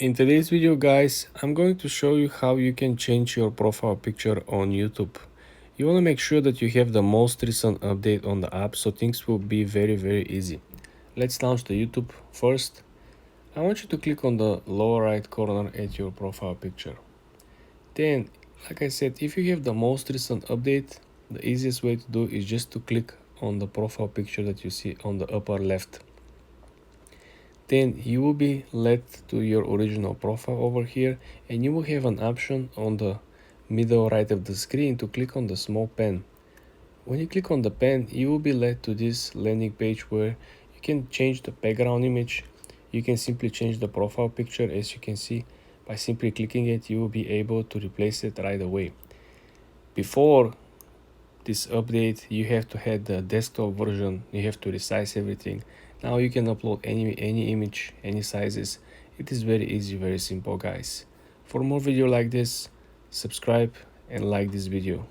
In today's video, guys, I'm going to show you how you can change your profile picture on YouTube. You want to make sure that you have the most recent update on the app, so things will be very easy. Let's launch the YouTube first. I want you to click on the lower right corner at your profile picture. Then, like I said, if you have the most recent update, the easiest way to do is just to click on the profile picture that you see on the upper left. Then you will be led to your original profile over here, and you will have an option on the middle right of the screen to click on the small pen. When you click on the pen, you will be led to this landing page where you can change the background image. You can simply change the profile picture. As you can see, by simply clicking it, you will be able to replace it right away. Before this update, you have to have the desktop version, you have to resize everything. Now you can upload any image, any sizes. It is very easy, very simple, guys. For more video like this, subscribe and like this video.